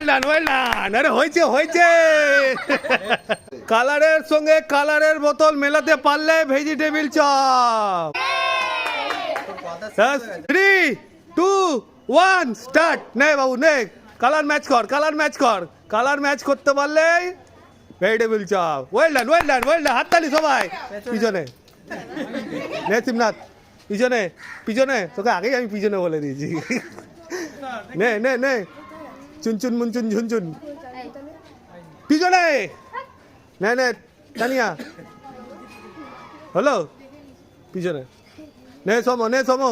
আরে হয়েছে হয়েছে। কালারের সঙ্গে কালারের বোতল মেলাতে পারলে ভেজিটেবিল চপ। 3, 2, 1 স্টার্ট। নে বাবু নে, কালার ম্যাচ কর, কালার ম্যাচ কর। কালার ম্যাচ করতে পারলেই vegetable chop. Well done well done well done. হাততালি সবাই। পিছনে নে শিবনাথ, পিছনে পিছনে। তোকে আগেই আমি পিছনে বলে দিয়েছি। নে নে নে, চুনচুন মুনচুন ঝুনচুন, পিছনে নে নে। তানিয়া হলো, পিছনে নে সমো, নে সমো।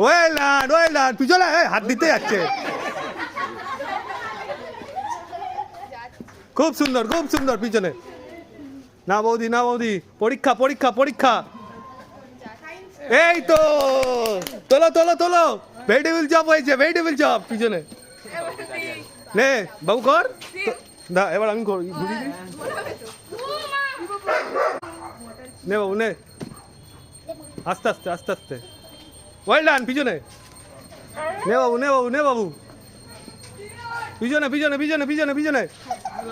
Well done well done. পিছনে হাত দিতে যাচ্ছে। খুব সুন্দর খুব সুন্দর। পিছনে না বৌদি না বৌদি। পরীক্ষা পরীক্ষা পরীক্ষা। এই তো তোলো তোলো তোলো। ভেজিটেবিল চপ হয়েছে, ভেজিটেবিল চপ। পিছনে নে বাবু কর। না এবার আমি ঘুরি দিই। নে বাবু নে, আস্তে আস্তে আস্তে আস্তে। Well done. পিছনে নে বাবু নে বাবু নে বাবু। পিছনে পিছনে পিছনে পিছনে পিছনে।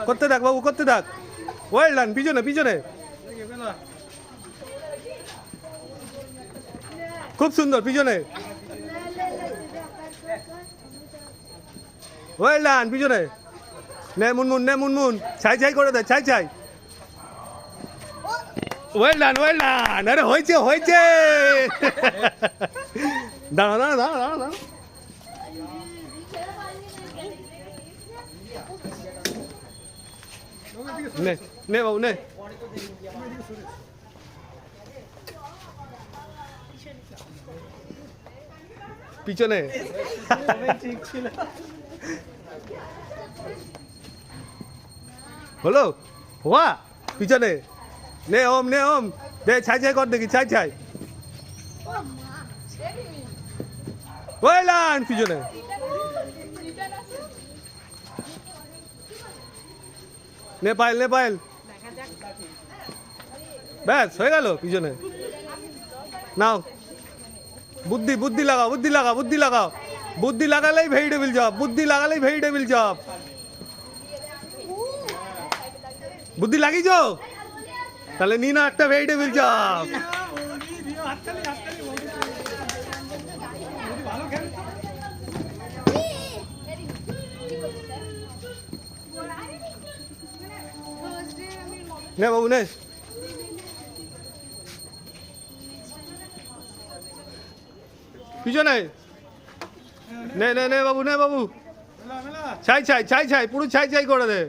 করতে থাক বাবু করতে থাক। Well done. পিছনে পিছনে। খুব সুন্দর। পিছনে ওয়েল ডান। পিছনে নে মুনমুন নে মুনমুন। ছাই ছাই করে দে, ছাই ছাই। Well done well done. আরে হয়েছে হয়েছে। দাঁড়া দাঁড়া দাঁড়া দাঁড়া দাঁড়া। নে নে বাবু নে। পিছনে হলো হওয়া। পিছনে নে ওম নে ওম। দে ছাই ছাই কর দেখি, ছাই ছাই। Well done. পিছনে নে পাইল নে পাইল। ব্যাস হয়ে গেল। পিছনে নাও। বুদ্ধি বুদ্ধি লাগাও বুদ্ধি লাগাও বুদ্ধি লাগাও। বুদ্ধি লাগালেই ভেজিটেবিল চপ, বুদ্ধি লাগালেই ভেজিটেবিল চপ। বুদ্ধি লাগিয়েছো? তাহলে নি না একটা ভেজিটেবিল চপ। নে বাবু নে। পিছনে নে নে নে বাবু নে বাবু। ছাই ছাই ছাই ছাই, পুরো ছাই ছাই করে দে।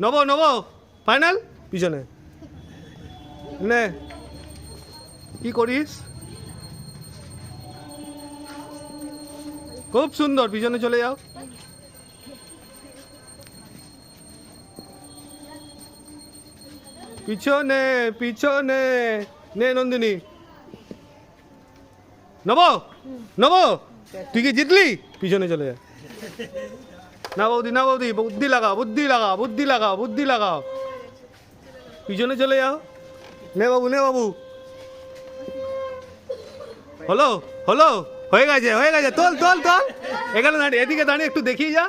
নব নব ফাইনাল। পিছনে নে। কি করিস? খুব সুন্দর। পিছনে চলে যাও। পিছনে পিছনে নে নন্দিনী। নব নব, তুই কি জিতলি? পিছনে চলে যা। না বৌদি না বৌদি। বুদ্ধি লাগাও বুদ্ধি লাগাও বুদ্ধি লাগাও বুদ্ধি লাগাও। পিছনে চলে যাও। নে বাবু নে বাবু। হলো হলো, হয়ে গেছে হয়ে গেছে। তোল তোল তোল। এখানে দাঁড়িয়ে, এদিকে দাঁড়িয়ে একটু দেখিয়ে যা।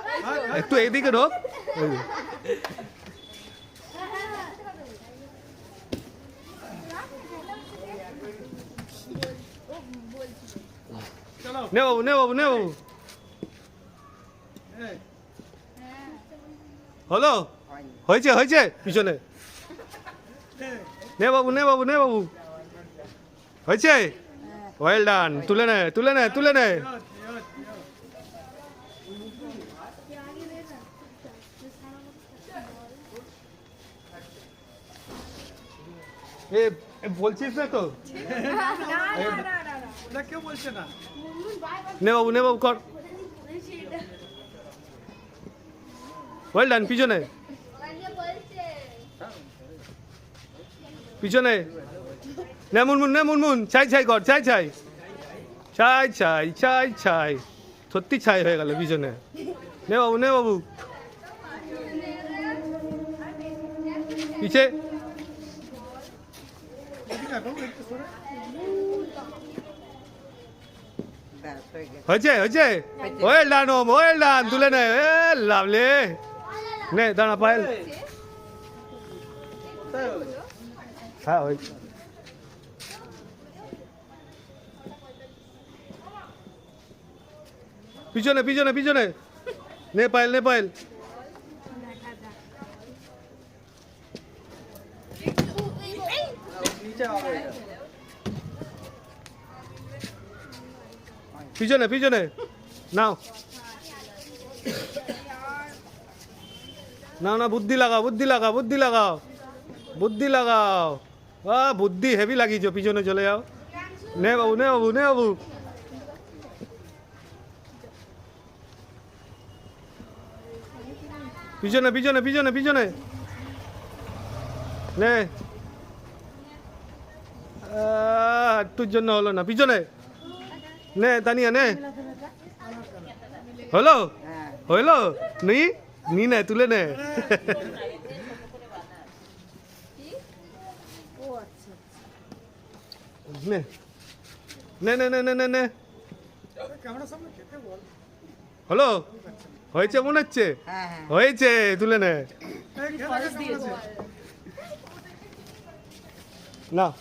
একটু এদিকে ঢোক। নে বাবু নে বাবু নে বাবু। হলো হয়েছে হয়েছে। পিছনে নে বাবু নে বাবু নে বাবু। হয়েছে। Well done. তুলে নে তুলে নে তুলে নে। এ বলছিস না তো? কেউ বলছে না। নে বাবু নে বাবু কর। Well done. পিছনে পিছনে নে মুনমুন নে মুনমুন। ছাই ছাই কর, ছাই ছাই ছাই ছাই ছাই ছাই। সত্যি ছাই হয়ে গেল। পিছনে নে বাবু নে বাবু। পিছে হয়েছে হয়েছে ওয়েল ডান ওম ওয়েল ডান তুলে নে লাভলি নে দাঁড়া পায়েল হ্যাঁ হয়েছে পিছনে পিছনে পিছনে নে পায়েল পিছনে পিছনে নাও না না বুদ্ধি লাগাও বুদ্ধি হেভি লাগিয়েছো পিছনে চলে যাও নে বাবু পিছনে নে একটুর জন্য হলো না পিছনে নে তানিয়া নে হলো নি নে তুলে নে নে হলো হয়েছে মনে হচ্ছে হয়েছে তুলে নে না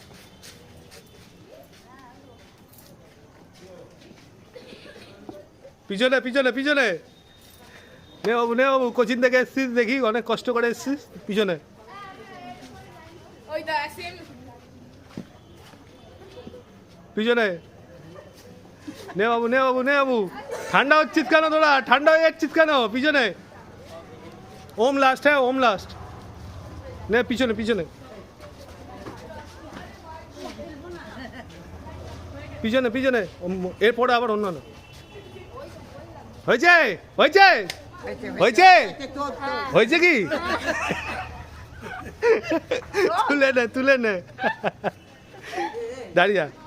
পিছনে নে বাবু কোচিং থেকে এসছিস দেখি অনেক কষ্ট করে এসছিস পিছনে নে বাবু ঠান্ডা হচ্ছিস কেন তোরা ঠান্ডা হয়ে যাচ্ছিস কেন পিছনে ওম লাস্ট নে পিছনে এরপরে আবার অন্য না হয়েছে কি তুলে নে দাঁড়িয়ে